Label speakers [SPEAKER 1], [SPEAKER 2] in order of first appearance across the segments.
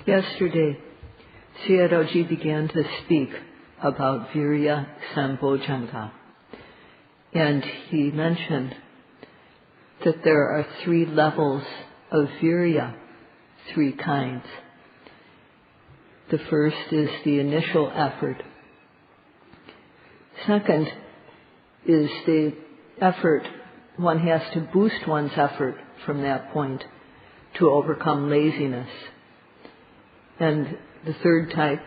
[SPEAKER 1] Yesterday, Sayadaw began to speak about Viriya Sambojjhanga, and he mentioned that there are 3 levels of Viriya, 3 kinds. The first is the initial effort. Second is the effort, one has to boost one's effort from that point to overcome laziness. And the third type,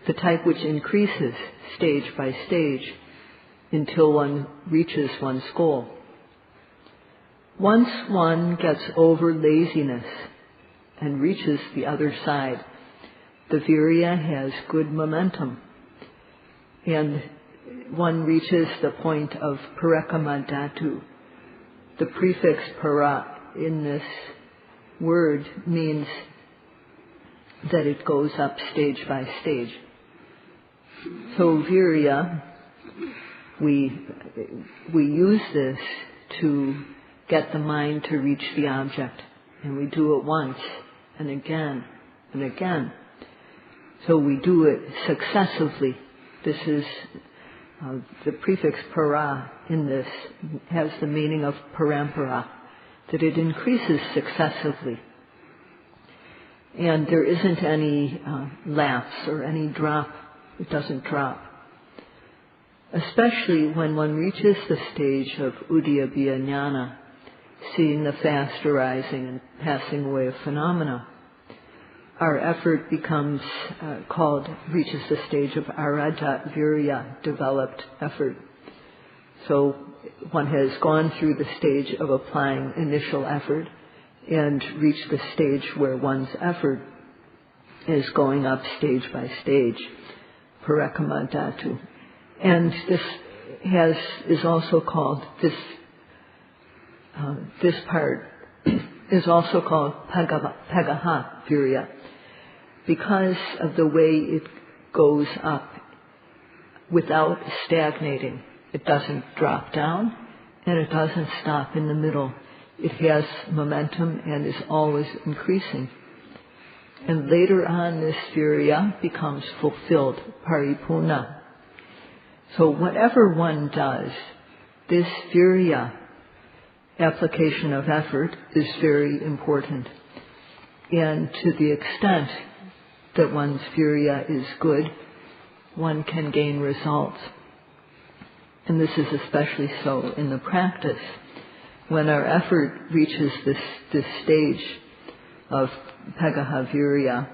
[SPEAKER 1] the type which increases stage by stage until one reaches one's goal. Once one gets over laziness and reaches the other side, the Viriya has good momentum, and one reaches the point of parekama. The prefix para in this word means that it goes up stage by stage. So Viriya, we use this to get the mind to reach the object, and we do it once and again and again. So we do it successively. This is the prefix para in this has the meaning of parampara, that it increases successively. And there isn't any lapse or any drop. It doesn't drop. Especially when one reaches the stage of udiyabbiya jnana, seeing the fast arising and passing away of phenomena. Our effort becomes reaches the stage of aradha viriya, developed effort. So one has gone through the stage of applying initial effort and reached the stage where one's effort is going up stage by stage, parekama. And this is also called, this part is also called pagaha viriya, because of the way it goes up without stagnating. It doesn't drop down and it doesn't stop in the middle. It has momentum and is always increasing. And later on, this viriya becomes fulfilled, paripurna. So whatever one does, this viriya, application of effort, is very important. And to the extent that one's viriya is good, one can gain results. And this is especially so in the practice. When our effort reaches this stage of pagaha viriya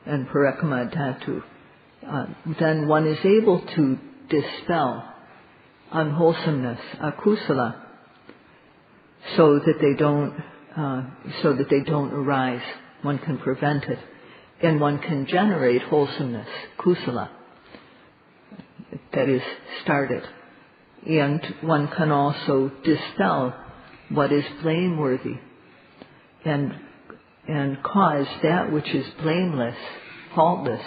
[SPEAKER 1] and parekama, then one is able to dispel unwholesomeness, akusala, so that they don't arise. One can prevent it, and one can generate wholesomeness, kusala, that is started. And one can also dispel what is blameworthy and cause that which is blameless, faultless,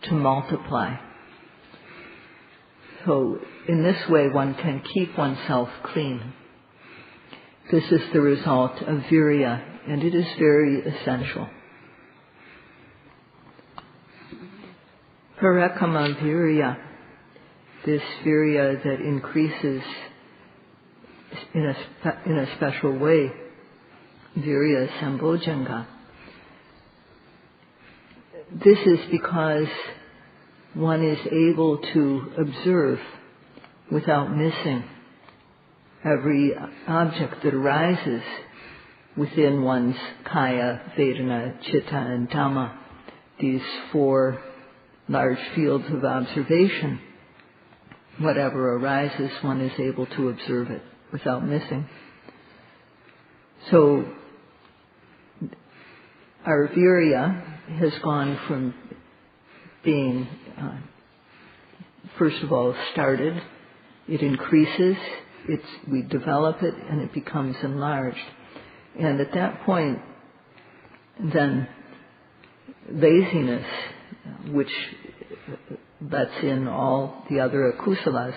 [SPEAKER 1] to multiply. So in this way one can keep oneself clean. This is the result of viriya, and it is very essential. Parekama viriya, this viriya that increases in a special way, Viriya Sambojjhanga. This is because one is able to observe without missing every object that arises within one's kaya, vedana, chitta, and dhamma, these 4 large fields of observation. Whatever arises, one is able to observe it without missing. So our viriya has gone from being, first of all, started, it increases, we develop it, and it becomes enlarged. And at that point, then laziness, which lets in all the other akusalas,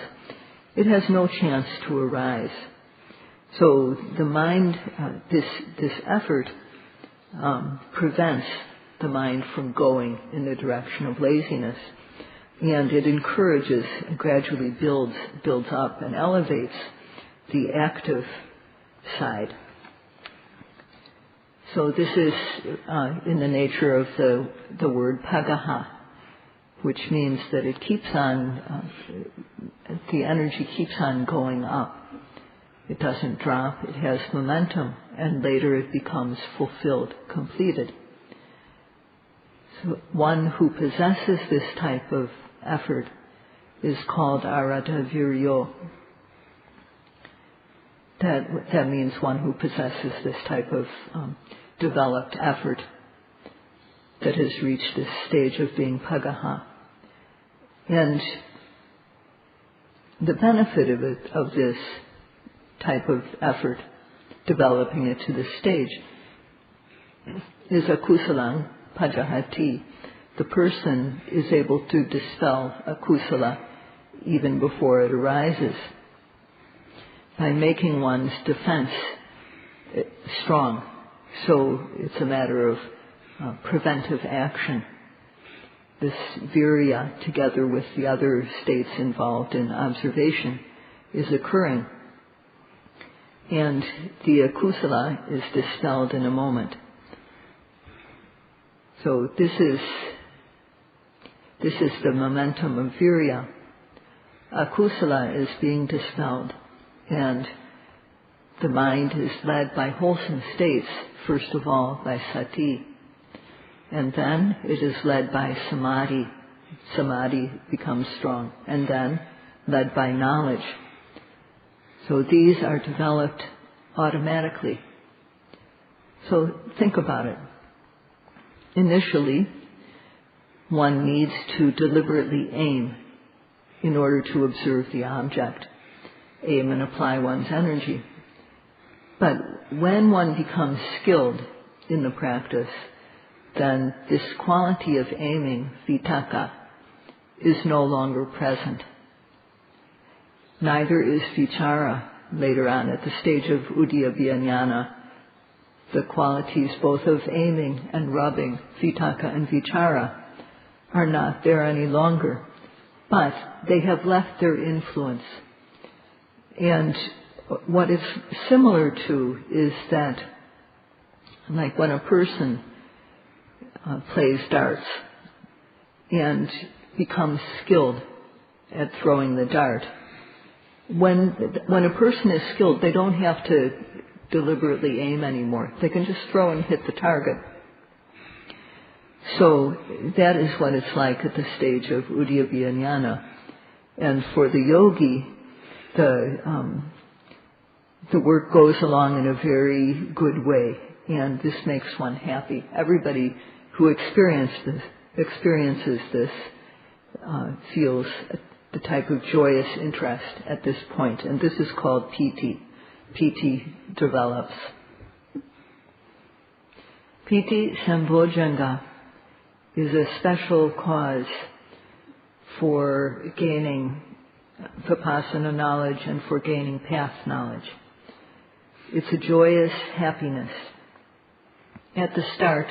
[SPEAKER 1] it has no chance to arise. So the mind, this effort prevents the mind from going in the direction of laziness. And it encourages and gradually builds up and elevates the active side. So this is in the nature of the word pagaha, which means that it keeps on, the energy keeps on going up. It doesn't drop, it has momentum, and later it becomes fulfilled, completed. So one who possesses this type of effort is called arata viryo. That means one who possesses this type of developed effort that has reached this stage of being pagaha. And the benefit of this type of effort, developing it to this stage, is akusalang pajahati. The person is able to dispel akusala even before it arises by making one's defense strong. So it's a matter of preventive action. This Viriya, together with the other states involved in observation, is occurring. And the akusala is dispelled in a moment. So this is the momentum of Viriya. Akusala is being dispelled, and the mind is led by wholesome states, first of all by sati, and then it is led by samadhi. Samadhi becomes strong, and then led by knowledge. So these are developed automatically. So think about it. Initially, one needs to deliberately aim in order to observe the object, aim and apply one's energy. But when one becomes skilled in the practice, then this quality of aiming, vitakka, is no longer present. Neither is vichara later on at the stage of uddiyabhyajnana. The qualities both of aiming and rubbing, vitakka and vichara, are not there any longer. But they have left their influence. And what it's similar to is that, like when a person plays darts and becomes skilled at throwing the dart, when a person is skilled, they don't have to deliberately aim anymore. They can just throw and hit the target. So that is what it's like at the stage of uddiyabhyajnana. And for the yogi, the work goes along in a very good way, and this makes one happy. Everybody who experiences this feels the type of joyous interest at this point, and this is called Piti. Piti develops. Piti Sambojjhanga is a special cause for gaining Vipassana knowledge and for gaining path knowledge. It's a joyous happiness. At the start,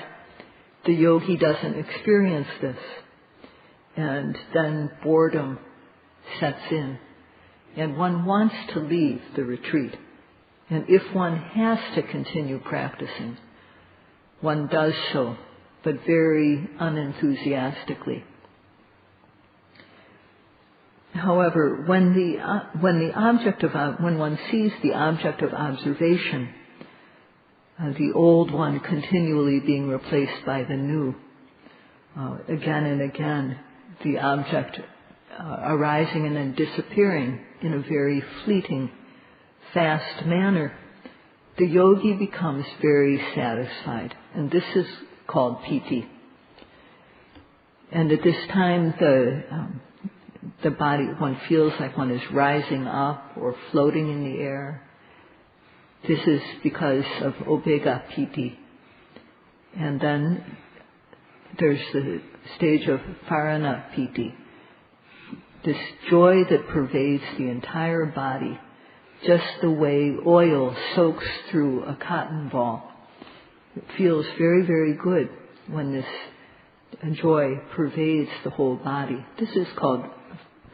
[SPEAKER 1] the yogi doesn't experience this, and then boredom sets in, and one wants to leave the retreat. And if one has to continue practicing, one does so, but very unenthusiastically. However, when one sees the object of observation, the old one continually being replaced by the new, again and again, the object arising and then disappearing in a very fleeting, fast manner, the yogi becomes very satisfied, and this is called Piti. And at this time, the body, one feels like one is rising up or floating in the air. This is because of Obega Piti. And then there's the stage of Parana Piti. This joy that pervades the entire body, just the way oil soaks through a cotton ball. It feels very, very good. when this joy pervades the whole body. This is called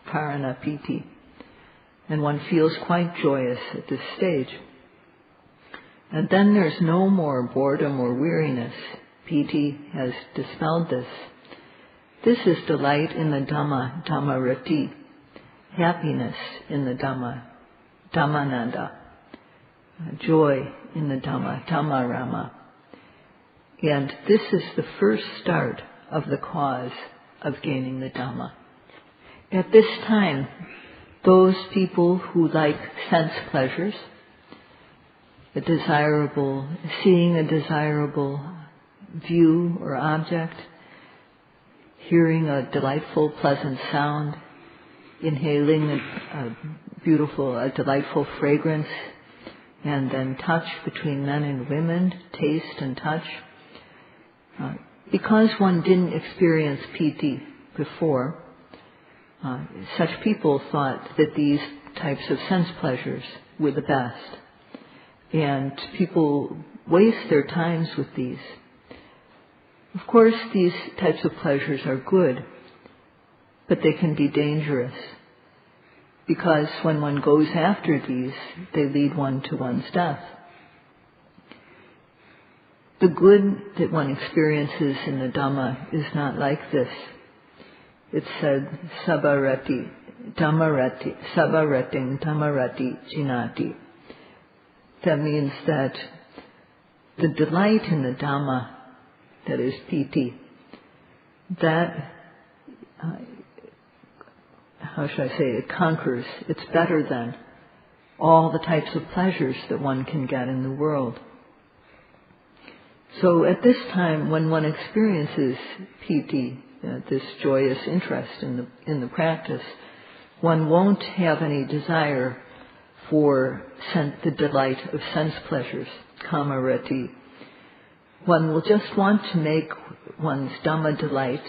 [SPEAKER 1] Karana Piti. And one feels quite joyous at this stage. And then there's no more boredom or weariness. Piti has dispelled this. This is delight in the Dhamma, Dhammarati, happiness in the Dhamma, Dhammananda, joy in the Dhamma, Dhammarama. And this is the first start of the cause of gaining the Dhamma. At this time, those people who like sense pleasures, seeing a desirable view or object, hearing a delightful, pleasant sound, inhaling a delightful fragrance, and then touch between men and women, taste and touch. Because one didn't experience Piti before, such people thought that these types of sense pleasures were the best. And people waste their times with these. Of course, these types of pleasures are good, but they can be dangerous. Because when one goes after these, they lead one to one's death. The good that one experiences in the Dhamma is not like this. It said, Sabharati, Dhammarati, Sabharating Dhammarati Jinati. That means that the delight in the Dhamma, that is Piti, that, it conquers, it's better than all the types of pleasures that one can get in the world. So at this time, when one experiences Piti, this joyous interest in the practice, one won't have any desire for the delight of sense pleasures, kamarati. One will just want to make one's Dhamma delight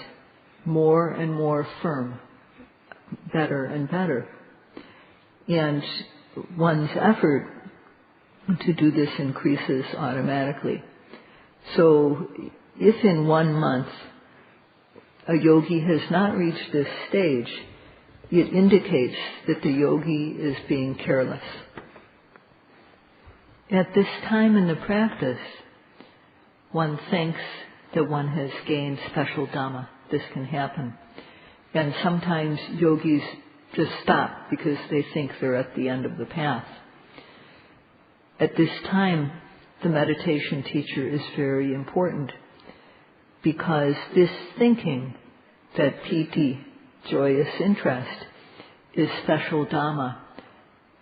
[SPEAKER 1] more and more firm, better and better. And one's effort to do this increases automatically. So if in 1 month a yogi has not reached this stage, it indicates that the yogi is being careless. At this time in the practice, one thinks that one has gained special Dhamma. This can happen. And sometimes yogis just stop because they think they're at the end of the path. At this time, the meditation teacher is very important, because this thinking that Piti, joyous interest, is special Dhamma,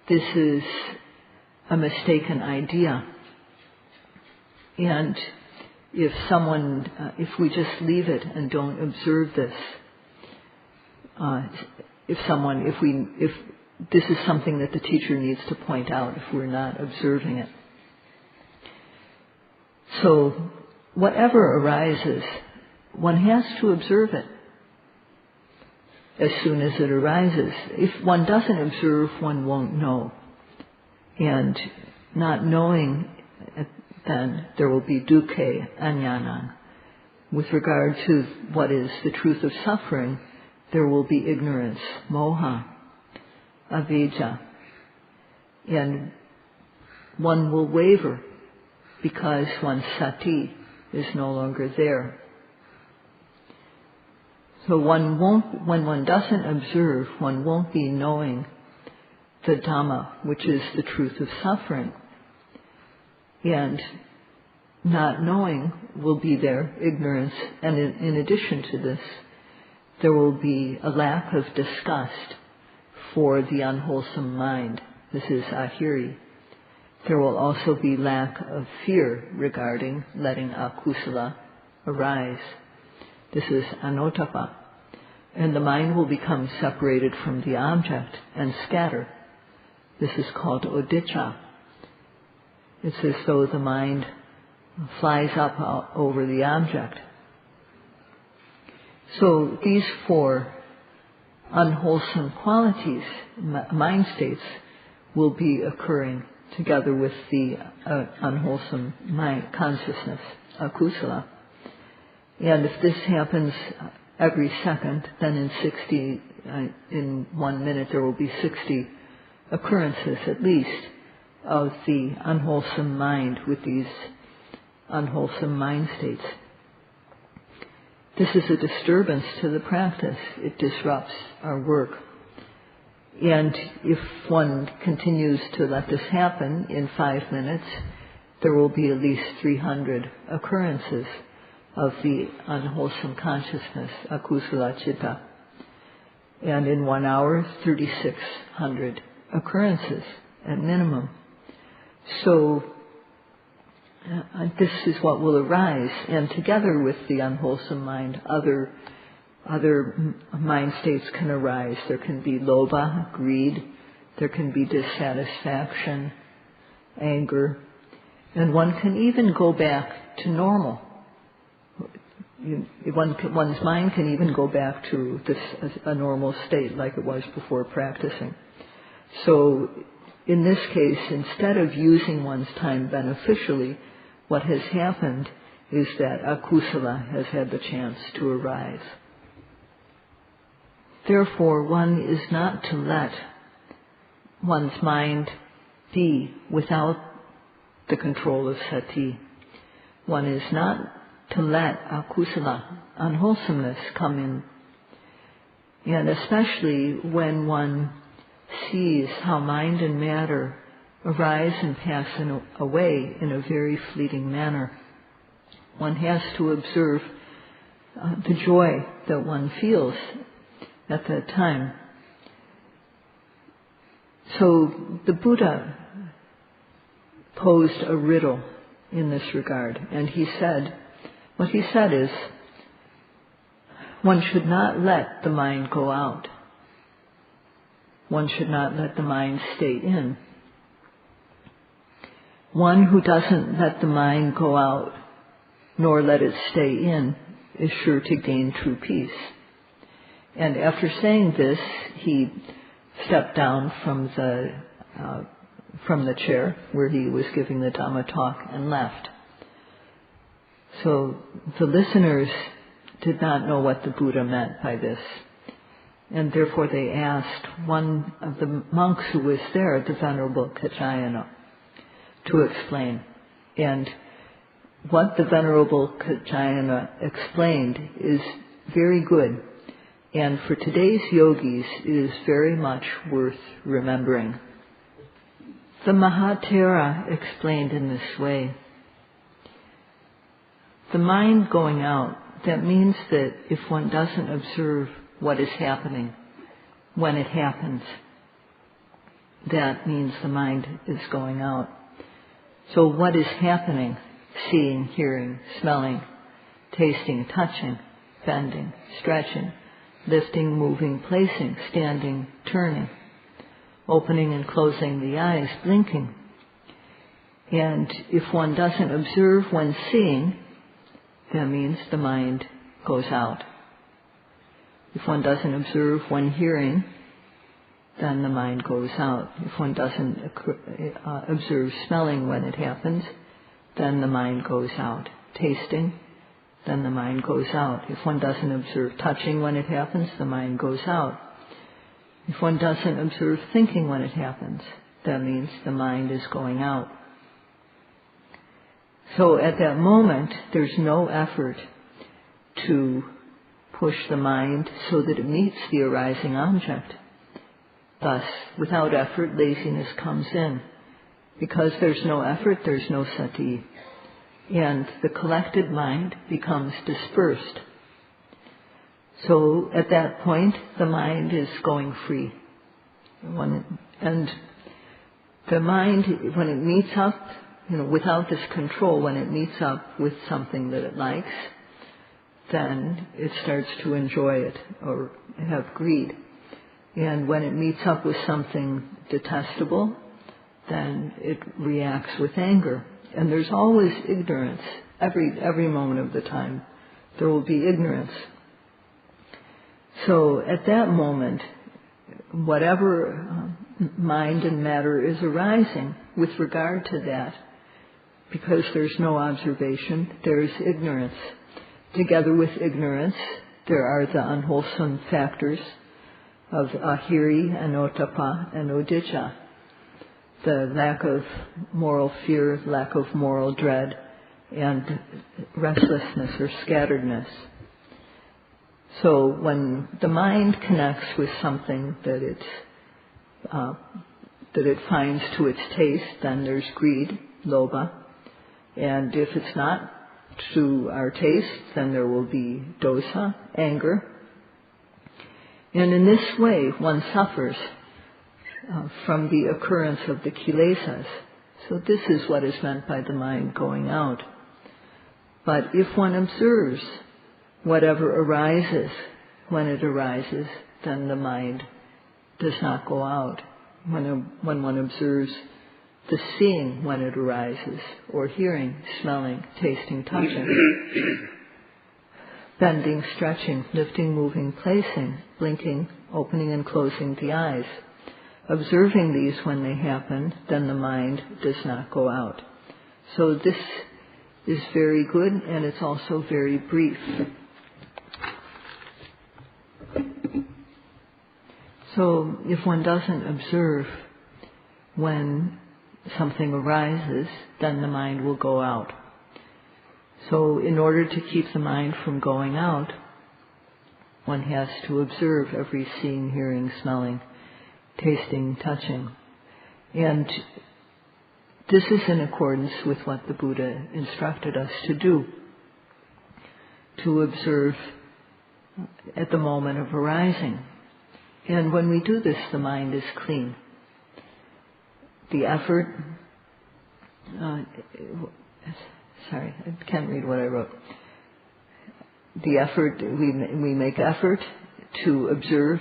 [SPEAKER 1] this is a mistaken idea. And if we just leave it and don't observe this, if this is something that the teacher needs to point out if we're not observing it. So whatever arises, one has to observe it as soon as it arises. If one doesn't observe, one won't know. And not knowing, then there will be dukkha aññānaṁ. With regard to what is the truth of suffering, there will be ignorance, moha, avidya. And one will waver because one's sati is no longer there. So when one doesn't observe, one won't be knowing the Dhamma, which is the truth of suffering. And not knowing will be there, ignorance. And in addition to this, there will be a lack of disgust for the unwholesome mind. This is ahiri. There will also be lack of fear regarding letting akusala arise. This is anotapa. And the mind will become separated from the object and scatter. This is called udicca. It's as though the mind flies up over the object. So these 4 unwholesome qualities, mind states, will be occurring together with the unwholesome mind consciousness, akusala. And if this happens every second, then in 1 minute there will be 60 occurrences at least of the unwholesome mind with these unwholesome mind states. This is a disturbance to the practice. It disrupts our work. And if one continues to let this happen in 5 minutes, there will be at least 300 occurrences of the unwholesome consciousness, akusala citta. And in 1 hour, 3,600 occurrences at minimum. So this is what will arise, and together with the unwholesome mind, other mind states can arise. There can be lobha, greed, there can be dissatisfaction, anger, and one can even go back to normal. One's mind can even go back to a normal state like it was before practicing. So in this case, instead of using one's time beneficially, what has happened is that akusala has had the chance to arise. Therefore, one is not to let one's mind be without the control of sati. One is not to let akusala, unwholesomeness, come in. And especially when one sees how mind and matter arise and pass away in a very fleeting manner, one has to observe the joy that one feels at that time. So the Buddha posed a riddle in this regard, and what he said is, one should not let the mind go out. One should not let the mind stay in. One who doesn't let the mind go out, nor let it stay in, is sure to gain true peace. And after saying this, he stepped down from the chair where he was giving the Dhamma talk and left. So the listeners did not know what the Buddha meant by this. And therefore they asked one of the monks who was there, the Venerable Kaccayana, to explain. And what the Venerable Kaccayana explained is very good. And for today's yogis, it is very much worth remembering. The Mahathera explained in this way. The mind going out, that means that if one doesn't observe what is happening when it happens, that means the mind is going out. So what is happening? Seeing, hearing, smelling, tasting, touching, bending, stretching, lifting, moving, placing, standing, turning, opening and closing the eyes, blinking. And if one doesn't observe when seeing, that means the mind goes out. If one doesn't observe when hearing, then the mind goes out. If one doesn't observe smelling when it happens, then the mind goes out. Tasting, then the mind goes out. If one doesn't observe touching when it happens, the mind goes out. If one doesn't observe thinking when it happens, that means the mind is going out. So at that moment, there's no effort to push the mind so that it meets the arising object. Thus, without effort, laziness comes in. Because there's no effort, there's no sati. And the collected mind becomes dispersed. So at that point, the mind is going free. And the mind, when it meets up, without this control, when it meets up with something that it likes, then it starts to enjoy it or have greed. And when it meets up with something detestable, then it reacts with anger. And there's always ignorance. Every moment of the time, there will be ignorance. So at that moment, whatever mind and matter is arising with regard to that, because there's no observation, there's ignorance. together with ignorance, there are the unwholesome factors of ahiri, anotapa, and udicca, the lack of moral fear, lack of moral dread, and restlessness or scatteredness. So when the mind connects with something that it finds to its taste, then there's greed, lobha. And if it's not to our taste, then there will be dosa, anger. And in this way, one suffers from the occurrence of the kilesas. So this is what is meant by the mind going out. But if one observes whatever arises when it arises, then the mind does not go out. When one observes the seeing when it arises, or hearing, smelling, tasting, touching, bending, stretching, lifting, moving, placing, blinking, opening and closing the eyes, observing these when they happen, then the mind does not go out. So this is very good, and it's also very brief. So if one doesn't observe when something arises, then the mind will go out. So in order to keep the mind from going out, one has to observe every seeing, hearing, smelling, tasting, touching. And this is in accordance with what the Buddha instructed us to do, to observe at the moment of arising. And when we do this, the mind is clean. The effort, sorry, I can't read what I wrote. The effort, we make effort to observe,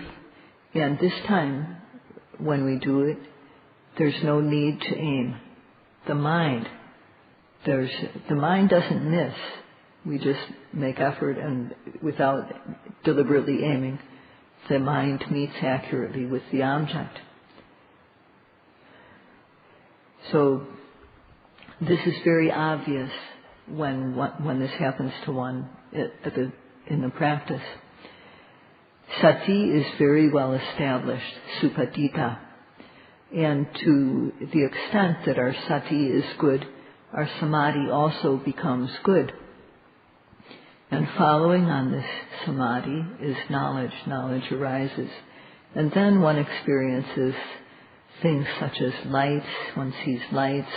[SPEAKER 1] and this time, when we do it, there's no need to aim. The mind doesn't miss. We just make effort, and without deliberately aiming, the mind meets accurately with the object. So this is very obvious when this happens to one in the practice. Sati is very well established, supadita. And to the extent that our sati is good, our samadhi also becomes good. And following on this samadhi is knowledge. Knowledge arises. And then one experiences things such as lights. One sees lights.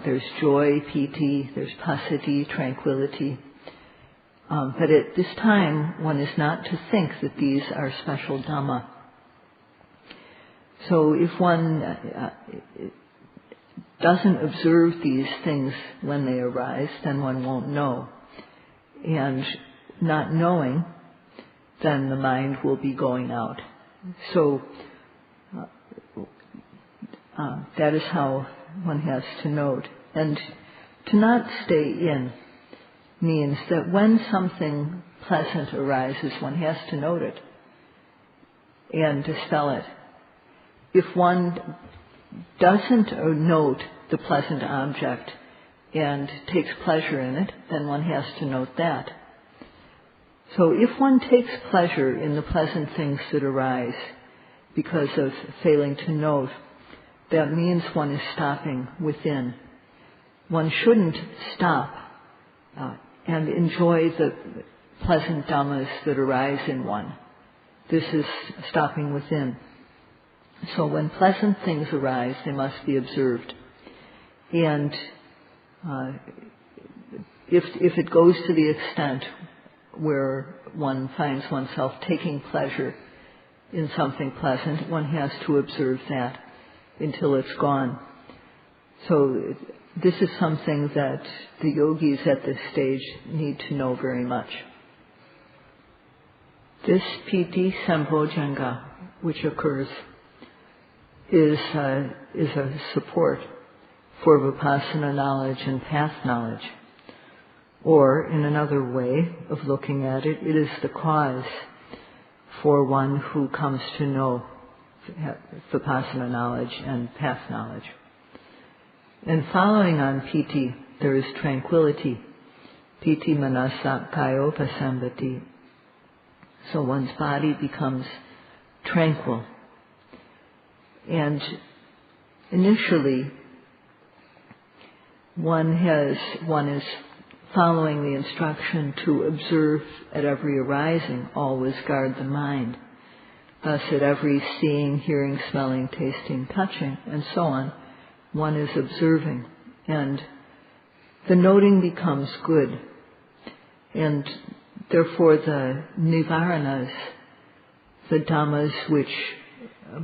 [SPEAKER 1] There's joy, piti. There's passaddhi, tranquility. But at this time, one is not to think that these are special Dhamma. So if one doesn't observe these things when they arise, then one won't know. And not knowing, then the mind will be going out. So that is how one has to note. And to not stay in means that when something pleasant arises, one has to note it and dispel it. If one doesn't note the pleasant object and takes pleasure in it, then one has to note that. So if one takes pleasure in the pleasant things that arise because of failing to note, that means one is stopping within. One shouldn't stop and enjoy the pleasant dhammas that arise in one. This is stopping within. So when pleasant things arise, they must be observed. And if it goes to the extent where one finds oneself taking pleasure in something pleasant, one has to observe that until it's gone. So this is something that the yogis at this stage need to know very much. This Piti Sambojjhanga, which occurs, is a support for Vipassana knowledge and path knowledge. Or, in another way of looking at it, it is the cause for one who comes to know Vipassana knowledge and path knowledge. And following on Piti, there is tranquility. Piti manasa kayo pasambati. So one's body becomes tranquil. And initially, one is following the instruction to observe at every arising, always guard the mind. Thus, at every seeing, hearing, smelling, tasting, touching, and so on, one is observing. And the noting becomes good. And therefore the nivaranas, the dhammas which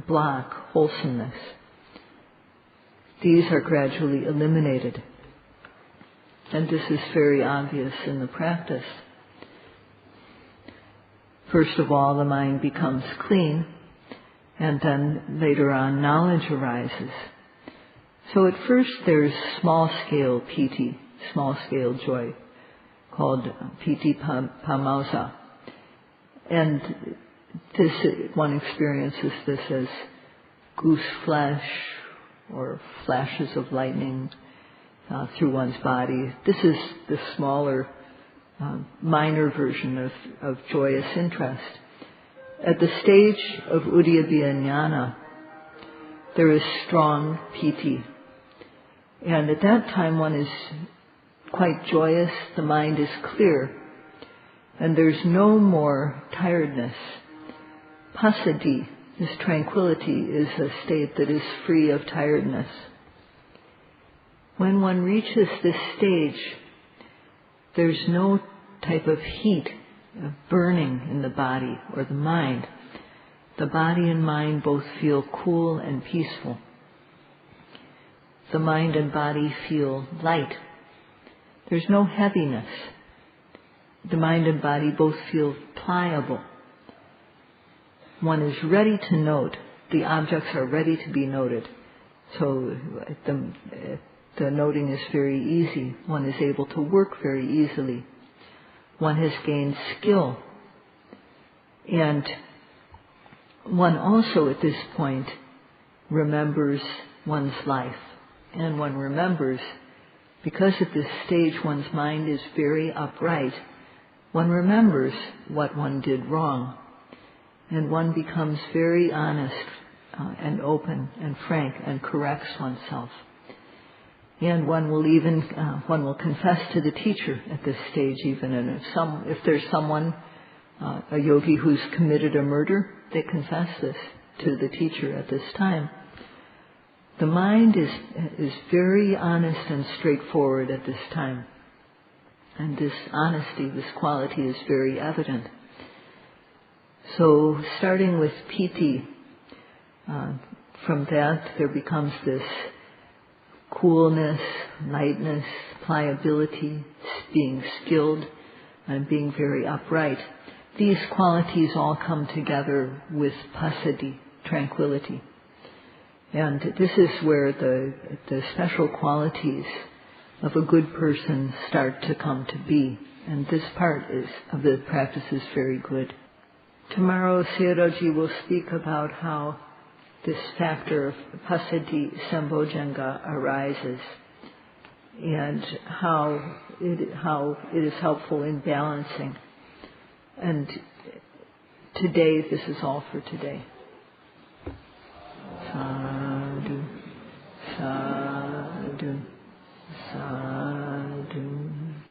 [SPEAKER 1] block wholesomeness, these are gradually eliminated. And this is very obvious in the practice. First of all, the mind becomes clean, and then later on knowledge arises. So at first there's small-scale piti, small-scale joy, called piti pamausa. And this, one experiences this as goose flesh or flashes of lightning through one's body. This is the smaller, minor version of joyous interest. At the stage of Uddiyabhya Jnana, there is strong piti. And at that time one is quite joyous, the mind is clear, and there's no more tiredness. Passaddhi, this tranquility, is a state that is free of tiredness. When one reaches this stage, there's no type of heat, of burning in the body or the mind. The body and mind both feel cool and peaceful. The mind and body feel light. There's no heaviness. The mind and body both feel pliable. One is ready to note. The objects are ready to be noted. So the noting is very easy. One is able to work very easily. One has gained skill. And one also at this point remembers one's life. And one remembers, because at this stage one's mind is very upright, one remembers what one did wrong. And one becomes very honest and open and frank and corrects oneself. And one will confess to the teacher at this stage even. And if there's someone, a yogi who's committed a murder, they confess this to the teacher at this time. The mind is very honest and straightforward at this time. And this honesty, this quality is very evident. So starting with piti, from that there becomes this coolness, lightness, pliability, being skilled, and being very upright. These qualities all come together with passaddhi, tranquility. And this is where the special qualities of a good person start to come to be. And this part of the practice is very good. Tomorrow, Sayadaw will speak about how this factor of passaddhi Sambojjhanga arises and how it is helpful in balancing. And today, this is all for today.